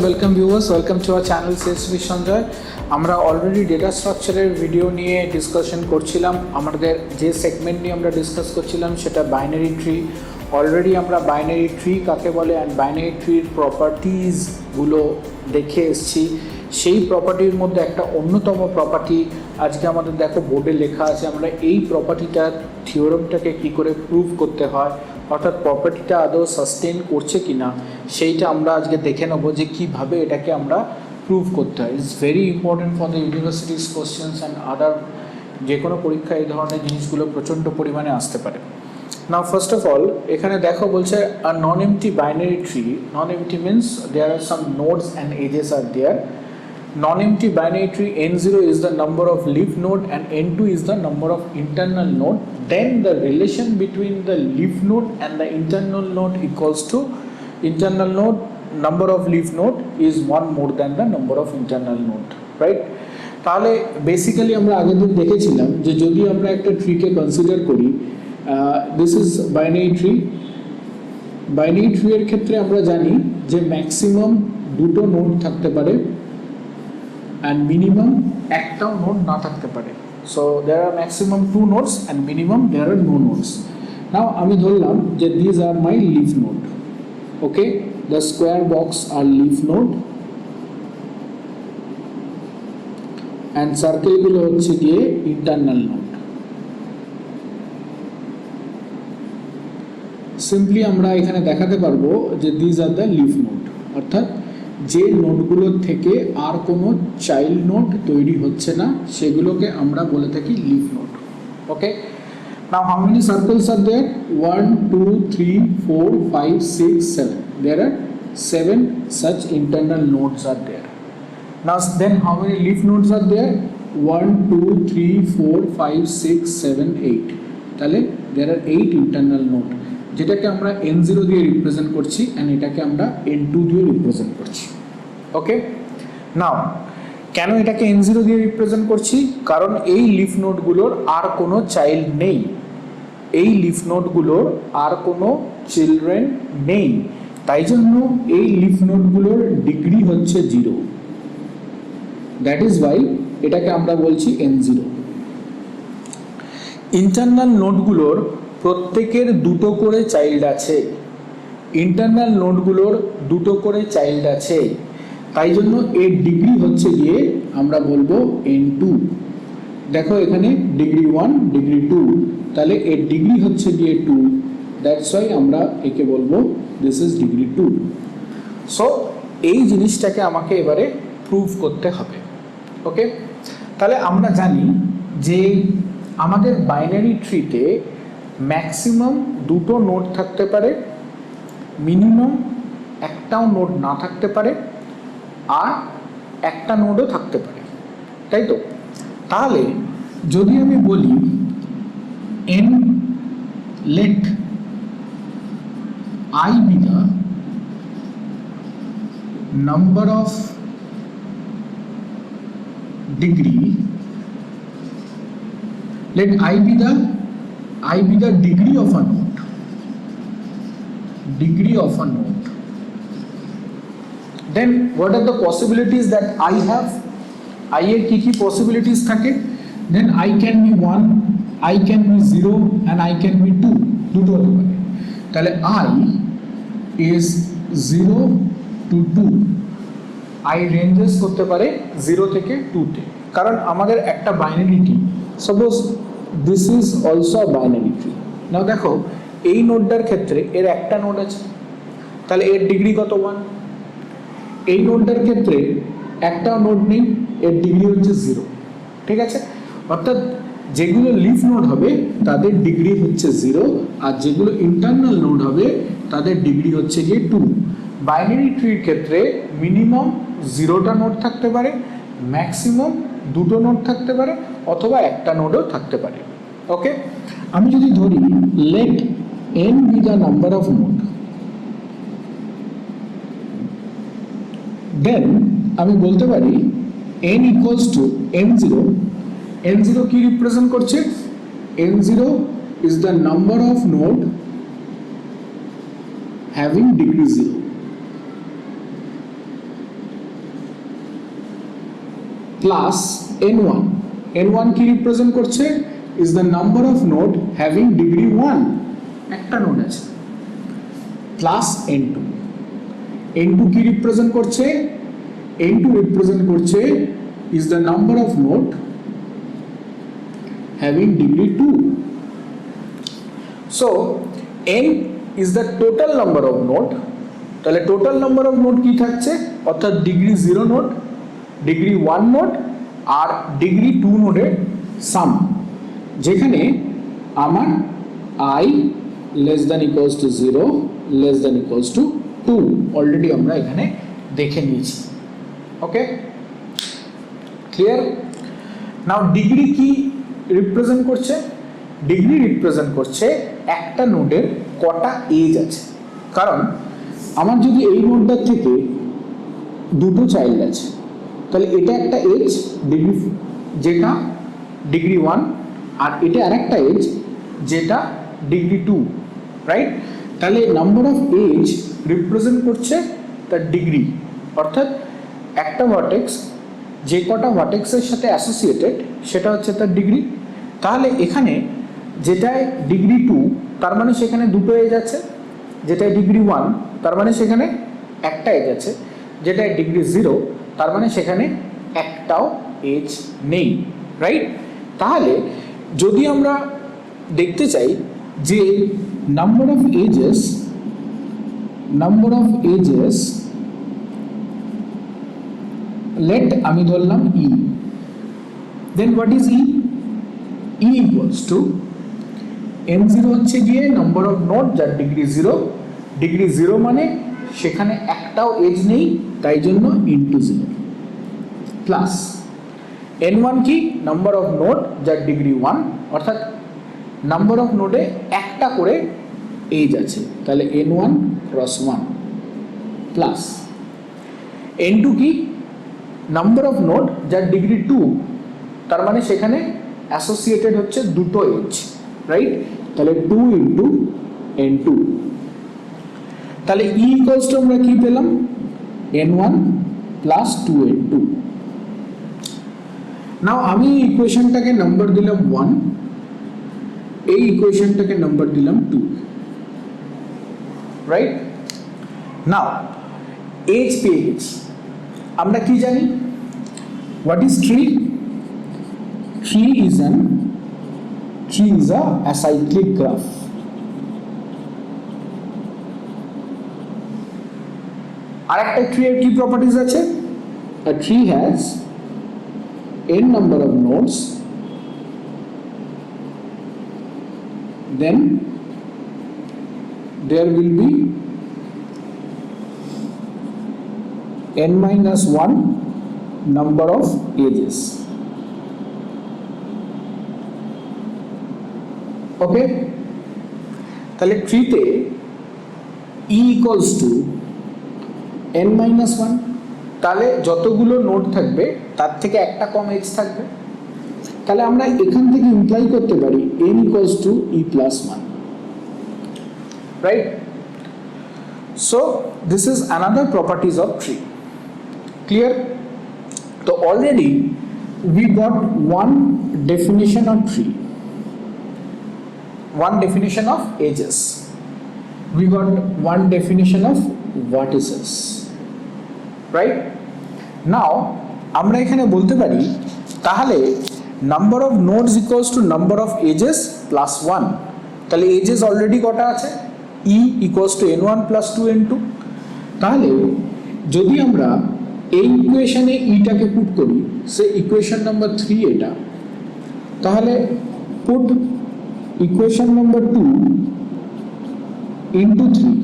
and welcome viewers. Welcome to our channel CSV Sanjay. আমরা already data স্ট্রাকচারের video নিয়ে discussion করছিলাম। আমাদের যে সেগমেন্ট নিয়ে আমরা ডিসকাস করছিলাম সেটা বাইনারি ট্রি। অলরেডি আমরা বাইনারি ট্রি কাকে বলে অ্যান্ড বাইনারি ট্রির প্রপার্টিজগুলো দেখে এসেছি। সেই প্রপার্টির মধ্যে একটা অন্যতম প্রপার্টি আজকে আমাদের দেখো বোর্ডে লেখা আছে। আমরা এই প্রপার্টিটার থিওরামটাকে কী করে প্রুভ করতে হয়, অর্থাৎ প্রপার্টিটা আদৌ সাস্টেন করছে কি না, সেইটা আমরা আজকে দেখে নেবো যে কীভাবে এটাকে আমরা প্রুভ করতে হয়। It's very important for the universities questions and other. যে কোনো পরীক্ষা এই ধরনের জিনিসগুলো প্রচণ্ড পরিমাণে আসতে পারে। নাও ফার্স্ট অফ অল এখানে দেখো বলছে a non empty binary tree. Non empty means there are some nodes and edges are there. Non-empty binary tree n0 is the number of leaf node and n2 is the number of internal node. Then the relation between the leaf node and the internal node equals to internal node number of leaf node is 1 more than the number of internal node, right? তাহলে basically আমরা আগের দিন দেখেছিলাম যে যদি আমরা একটা ট্রিকে consider করি, this is binary tree. Binary tree এর ক্ষেত্রে আমরা জানি যে ম্যাক্সিমাম দুটো নোড থাকতে পারে and minimum একটাও নোড না থাকতে পারে। So there are maximum 2 nodes and minimum there are no nodes. Now আমি ধরলাম যে these are my leaf node. Okay, the square box are leaf node and circle গুলো হচ্ছে গিয়ে internal node. Simply আমরা এখানে দেখাতে পারবো যে these are the leaf node, অর্থাৎ যে নোডগুলোর থেকে আর কোনো চাইল্ড নোড তৈরি হচ্ছে না সেগুলোকে আমরা বলে থাকি leaf node. Okay, now how many circles are there? 1 2 3 4 5 6 7. There are 7 such internal nodes are there. Now then how many leaf nodes are there? 1 2 3 4 5 6 7 8. তাহলে there are 8 internal node, যেটাকে আমরা n0 দিয়ে রিপ্রেজেন্ট করছি এন্ড এটাকে আমরা n2 দিয়ে represent করছি। ওকে, নাও কেন এটাকে n0 দিয়ে রিপ্রেজেন্ট করছি? কারণ এই লিফ নোডগুলোর আর কোনো চাইল্ড নেই, এই লিফ নোডগুলোর আর কোনো চিলড্রেন নেই, তাই জন্য এই লিফ নোডগুলোর ডিগ্রি হচ্ছে 0। দ্যাট ইজ ওয়াই এটাকে আমরা বলছি n0। ইন্টারনাল নোডগুলোর প্রত্যেকের দুটো করে চাইল্ড আছে, ইন্টারনাল নোডগুলোর দুটো করে চাইল্ড আছে, তাই জন্য এর ডিগ্রি হচ্ছে গিয়ে আমরা বলবো n2। দেখো এখানে ডিগ্রি 1 ডিগ্রি 2, তাহলে এর ডিগ্রি হচ্ছে গিয়ে 2। দ্যাটস ওয়াই আমরা একে বলবো দিস ইজ ডিগ্রি 2। সো এই জিনিসটাকে আমাকে এবারে প্রুভ করতে হবে। ওকে, তাহলে আমরা জানি যে আমাদের বাইনারি ট্রিতে ম্যাক্সিমাম দুটো নোড থাকতে পারে, মিনিমাম একটাও নোড না থাকতে পারে, আর একটা নোডও থাকতে পারে, তাই তো? তাহলে যদি আমি বলি n let I be the number of degree, let I be the degree of a node, degree of a node. Then what are the possibilities that I have? I এর কি কি possibilities থাকে? Then I can be 1, I can be 0 and I can be 2, দুটো হতে পারে। তাহলে I is 0 to 2, I ranges করতে পারে 0 থেকে 2 তে, কারণ আমাদের একটা binary tree. Suppose this is also a binary tree. Now দেখো এই নোডটার ক্ষেত্রে এর একটা নোড আছে, তাহলে এর ডিগ্রি কত? 1। এই নোডটার ক্ষেত্রে একটাও নোড নেই, এর ডিগ্রি হচ্ছে 0। ঠিক আছে, অর্থাৎ যেগুলো লিফ নোড হবে তাদের ডিগ্রি হচ্ছে 0, আর যেগুলো ইন্টারনাল নোড হবে তাদের ডিগ্রি হচ্ছে গিয়ে 2। বাইনারি ট্রির ক্ষেত্রে মিনিমাম 0টা নোড থাকতে পারে, ম্যাক্সিমাম দুটো নোড থাকতে পারে, অথবা একটা নোডও থাকতে পারে। ওকে, আমি যদি ধরি let n be the number of node, then আমি বলতে পারি n equals to n0. n0 কি রিপ্রেজেন্ট করছে? n0 is the number of node having degree 0. Plus n1, n1 কি রিপ্রেজেন্ট করছে, is the number of node having degree 1, একটা node আছে, plus n2, n2 কি রিপ্রেজেন্ট করছে, n2 রিপ্রেজেন্ট করছে is the number of node having degree 2. So n is the total number of node, তাহলে total number of node কি থাকছে, অর্থাৎ degree 0 node, degree 1 node আর degree 2 নোডের সাম, যেখানে আমার I less than equals to 0 less than equals to 2 already আমরা এখানে দেখে নিয়েছি. ওকে, ক্লিয়ার? নাও ডিগ্রি কি রিপ্রেজেন্ট করছে, ডিগ্রি রিপ্রেজেন্ট করছে একটা নোডের কটা এজ আছে. কারণ আমার যদি এই নোডটার থেকে দুটো চাইল্ড আছে, তাহলে এটা একটা এজ ডিগ্রি, যেটা ডিগ্রি 1, আর এটা আরেকটা এজ যেটা ডিগ্রি 2, রাইট? তাহলে নাম্বার অফ এজ রিপ্রেজেন্ট করছে তার ডিগ্রি, অর্থাৎ একটা ভার্টেক্স যে কটা ভার্টেক্সের সাথে অ্যাসোসিয়েটেড সেটা হচ্ছে তার ডিগ্রি. তাহলে এখানে যেটায় ডিগ্রি 2 তার মানে সেখানে দুটো এজ আছে, যেটায় ডিগ্রি 1 তার মানে সেখানে একটা এজ আছে, যেটায় ডিগ্রি 0 তার মানে সেখানে একটাও এজ নেই, রাইট? তাহলে যদি আমরা দেখতে চাই যে নাম্বার অফ এজেস লেট আমি ধরলাম e, then what is e? e equals to n0 হচ্ছে গিয়ে নাম্বার অফ নোড যার ডিগ্রি 0, ডিগ্রি 0 মানে সেখানে একটাও এজ নেই তাই জন্য ইনটু 0, প্লাস n1 কি, নাম্বার অফ নোড যার ডিগ্রি 1, অর্থাৎ নাম্বার অফ নোডে একটা করে এজ আছে, তাহলে n1 ক্রস 1, প্লাস n2 কি, নাম্বার অফ নোড যার ডিগ্রি 2, তার মানে সেখানে অ্যাসোসিয়েটেড হচ্ছে দুটো এজ, রাইট? তাহলে 2 ইন্টু n2, তাহলে e ইকুয়ালস টু আমরা কি পেলাম, n1 প্লাস 2n2. নাও আমি এই ইকুয়েশনটাকে নাম্বার দিলাম 1, এই ইকুয়েশনটাকে নাম্বার দিলাম 2, রাইট? নাও এজ পেয়ে গেছি, আমরা কি জানি, what is tree? Tree is a acyclic graph. আরেকটা ট্রি এর কি প্রপার্টিজ আছে? A tree has n number of nodes, then there will be n minus 1 number of edges. ওকে, তাহলে ট্রিতে e equals two n minus 1, তাহলে যতগুলো node থাকবে তার থেকে একটা কম এজ থাকবে, তাহলে আমরা এখান থেকে ইমপ্লাই করতে পারি n equals two e plus 1, right? So this is another properties of tree. Clear? তো already we got one definition of tree, one definition of edges, we got one definition of vertices, right? now আমরা এখানে বলতে পারি তাহলে number of nodes equals to number of edges plus 1, তাহলে edges already কটা আছে, e equals to n1 plus 2n2. তাহলে যদি আমরা এই ইকুয়েশনে ইটাকে পুট করি, সে ইকুয়েশন নাম্বার 3 এটা, তাহলে পুট ইকুয়েশন নাম্বার 2 ইনটু 3,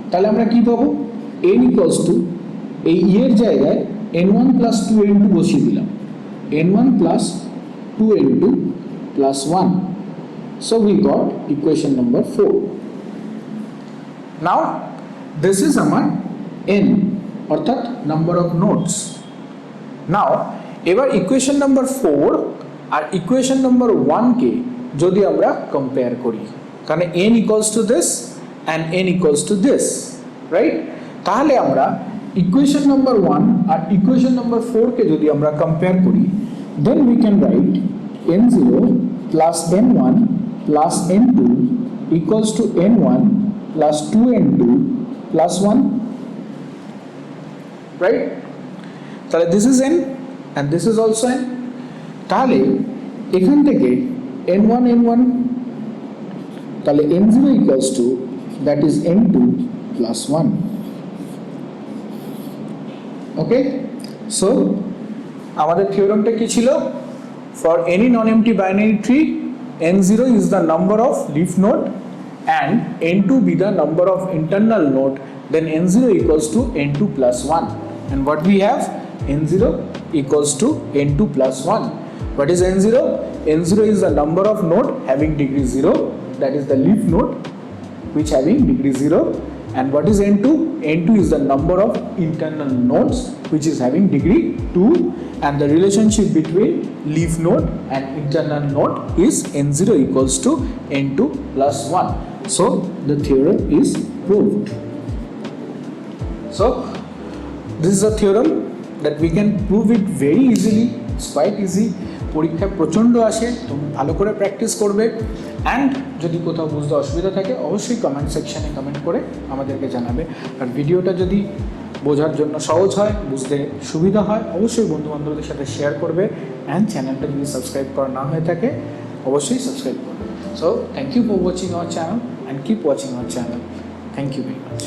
তাহলে আমরা কি পাবো, n ইকুয়ালস টু এই এর জায়গায় n1 প্লাস 2n2 বসিয়ে দিলাম, n1 plus 2n2 plus 1, so we got equation number 4. now this is আমার n, অর্থাৎ নাম্বার অফ নোডস. নাও এবার ইকুয়েশন নাম্বার 4 আর ইকুয়েশন নাম্বার 1 কে যদি আমরা কম্পেয়ার করি, কারণ n equals to this and n equals to this, right? তাহলে আমরা ইকুয়েশন নাম্বার 1 আর ইকুয়েশন নাম্বার 4 কে যদি আমরা কম্পেয়ার করি, then we can write n0 plus n1 plus n2 equals to n1 plus 2n2 plus 1, right? তাহলে this is n and this is also n. তাহলে এখান থেকে n1 n1, তাহলে n0 equals to that is n2 plus 1. Okay, so আমাদের থিওরেমটা কি ছিল? For any non-empty binary tree, n0 is the number of leaf node and n2 be the number of internal node, then n0 equals to n2 plus 1. And what we have? n0 equals to n2 plus 1. What is n0? n0 is the number of node having degree 0, that is the leaf node which having degree 0. And what is n2? n2 is the number of internal nodes which is having degree 2, and the relationship between leaf node and internal node is n0 equals to n2 plus 1. So the theorem is proved. So this is a theorem that we can prove it very easily. It's quite easy. পরীক্ষা প্রচণ্ড আসে, তুমি ভালো করে practice করবে। And যদি কোথাও বুঝতে অসুবিধা থাকে অবশ্যই কমেন্ট সেকশানে কমেন্ট করে আমাদেরকে জানাবে। আর ভিডিওটা যদি বোঝার জন্য সহজ হয়, বুঝতে সুবিধা হয়, অবশ্যই বন্ধুবান্ধবদের সাথে শেয়ার করবে। অ্যান্ড চ্যানেলটা যদি সাবস্ক্রাইব করা না হয়ে থাকে অবশ্যই সাবস্ক্রাইব করবে। So thank you for watching our channel and keep watching our channel. Thank you very much.